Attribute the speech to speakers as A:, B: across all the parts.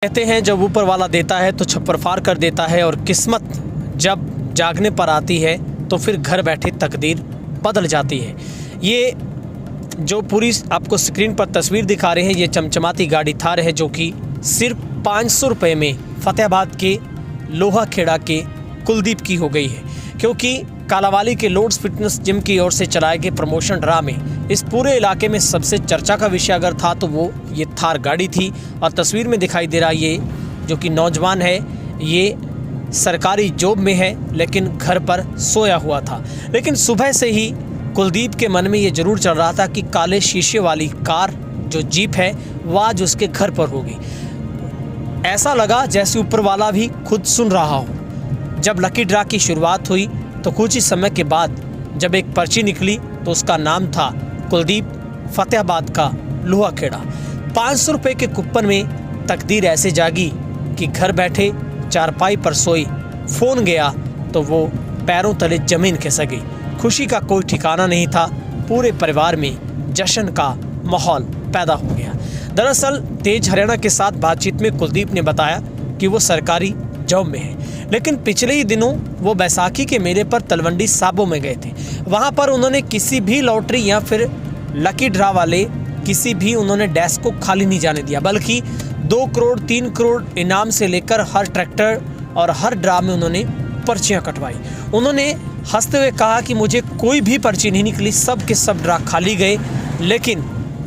A: कहते हैं जब ऊपर वाला देता है तो छप्पर फाड़ कर देता है, और किस्मत जब जागने पर आती है तो फिर घर बैठे तकदीर बदल जाती है। ये जो पूरी आपको स्क्रीन पर तस्वीर दिखा रहे हैं, ये चमचमाती गाड़ी थार है जो कि सिर्फ 500 रुपये में फतेहाबाद के लोहा खेड़ा के कुलदीप की हो गई है, क्योंकि कालावाली के लोड्स फिटनेस जिम की ओर से चलाए गए प्रमोशन ड्रा में इस पूरे इलाके में सबसे चर्चा का विषय अगर था तो वो ये थार गाड़ी थी। और तस्वीर में दिखाई दे रहा ये जो कि नौजवान है, ये सरकारी जॉब में है लेकिन घर पर सोया हुआ था। लेकिन सुबह से ही कुलदीप के मन में ये जरूर चल रहा था कि काले शीशे वाली कार जो जीप है वह आज उसके घर पर होगी। ऐसा लगा जैसे ऊपर वाला भी खुद सुन रहा हो। जब लकी ड्रा की शुरुआत हुई तो कुछ ही समय के बाद जब एक पर्ची निकली तो उसका नाम था कुलदीप, फतेहाबाद का लोहा खेड़ा। 500 रुपये के कूपन में तकदीर ऐसे जागी कि घर बैठे चारपाई पर सोई, फ़ोन गया तो वो पैरों तले जमीन खिसक गई। खुशी का कोई ठिकाना नहीं था, पूरे परिवार में जश्न का माहौल पैदा हो गया। दरअसल तेज हरियाणा के साथ बातचीत में कुलदीप ने बताया कि वो सरकारी जॉब में है, लेकिन पिछले ही दिनों वो बैसाखी के मेले पर तलवंडी साबो में गए थे। वहाँ पर उन्होंने किसी भी लॉटरी या फिर लकी ड्रा वाले किसी भी उन्होंने डेस्क को खाली नहीं जाने दिया, बल्कि 2 करोड़ 3 करोड़ इनाम से लेकर हर ट्रैक्टर और हर ड्रा में उन्होंने पर्चियाँ कटवाई। उन्होंने हंसते हुए कहा कि मुझे कोई भी पर्ची नहीं निकली, सब के सब ड्रा खाली गए, लेकिन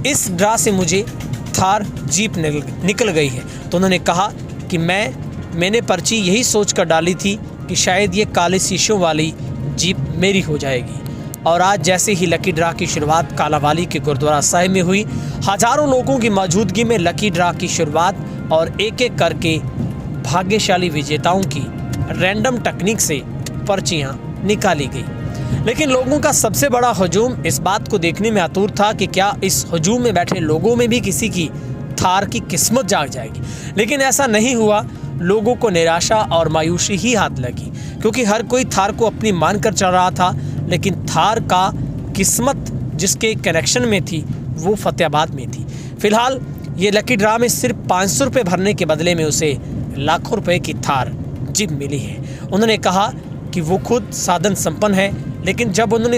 A: इस ड्रा से मुझे थार जीप निकल गई है। तो उन्होंने कहा कि मैंने पर्ची यही सोच कर डाली थी कि शायद ये काले शीशों वाली जीप मेरी हो जाएगी। और आज जैसे ही लकी ड्रा की शुरुआत कालावाली के गुरुद्वारा साहिब में हुई, हज़ारों लोगों की मौजूदगी में लकी ड्रा की शुरुआत और एक एक करके भाग्यशाली विजेताओं की रैंडम टेक्निक से पर्चियाँ निकाली गई। लेकिन लोगों का सबसे बड़ा हजूम इस बात को देखने में आतुर था कि क्या इस हजूम में बैठे लोगों में भी किसी की थार की किस्मत जाग जाएगी। लेकिन ऐसा नहीं हुआ। लोगों को निराशा और मायूसी ही हाथ लगी, क्योंकि हर कोई थार को अपनी मानकर चल रहा था, लेकिन थार का किस्मत जिसके कनेक्शन में थी वो फतेहाबाद में थी। फिलहाल ये लकी ड्रा में सिर्फ 500 रुपये भरने के बदले में उसे लाखों रुपए की थार जीप मिली है। उन्होंने कहा कि वो खुद साधन संपन्न है, लेकिन जब उन्होंने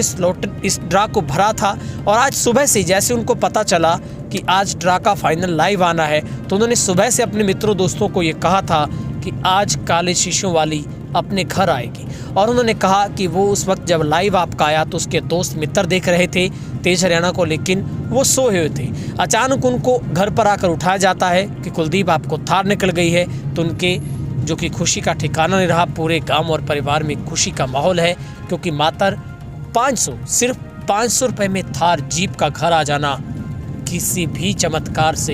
A: इस ड्रा को भरा था और आज सुबह से जैसे उनको पता चला कि आज ड्रा का फाइनल लाइव आना है, तो उन्होंने सुबह से अपने मित्रों दोस्तों को ये कहा था कि आज काले शीशों वाली अपने घर आएगी। और उन्होंने कहा कि वो उस वक्त जब लाइव आपका आया तो उसके दोस्त मित्र देख रहे थे तेज हरियाणा को, लेकिन वो सोए हुए थे। अचानक उनको घर पर आकर उठाया जाता है कि कुलदीप आपको थार निकल गई है। तो उनके जो कि खुशी का ठिकाना नहीं रहा, पूरे गांव और परिवार में खुशी का माहौल है, क्योंकि मात्र 500 सिर्फ 500 रुपये में थार जीप का घर आ जाना किसी भी चमत्कार से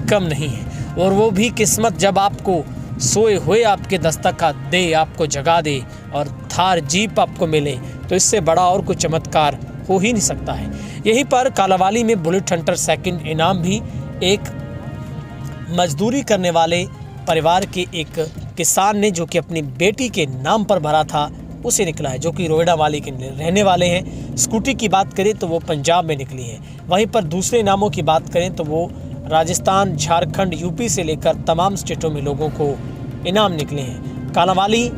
A: कम नहीं है। और वो भी किस्मत जब आपको सोए हुए आपके दस्तक दे, आपको जगा दे और थार जीप आपको मिले, तो इससे बड़ा और कोई चमत्कार हो ही नहीं सकता है। यहीं पर कालावाली में बुलेट हंटर सेकंड इनाम भी एक मजदूरी करने वाले परिवार के एक किसान ने, जो कि अपनी बेटी के नाम पर भरा था, उसे निकला है, जो कि रोहिड़ा वाली के रहने वाले हैं। स्कूटी की बात करें तो वो पंजाब में निकली है। वहीं पर दूसरे इनामों की बात करें तो वो राजस्थान, झारखंड, यूपी से लेकर तमाम स्टेटों में लोगों को इनाम निकले हैं। कालावाली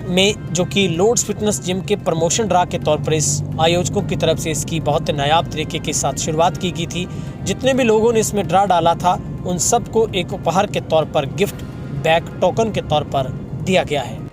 A: में जो कि लोड्स फिटनेस जिम के प्रमोशन ड्रा के तौर पर इस आयोजकों की तरफ से इसकी बहुत नायाब तरीके के साथ शुरुआत की गई थी। जितने भी लोगों ने इसमें ड्रा डाला था उन सबको एक उपहार के तौर पर गिफ्ट बैग टोकन के तौर पर दिया गया है।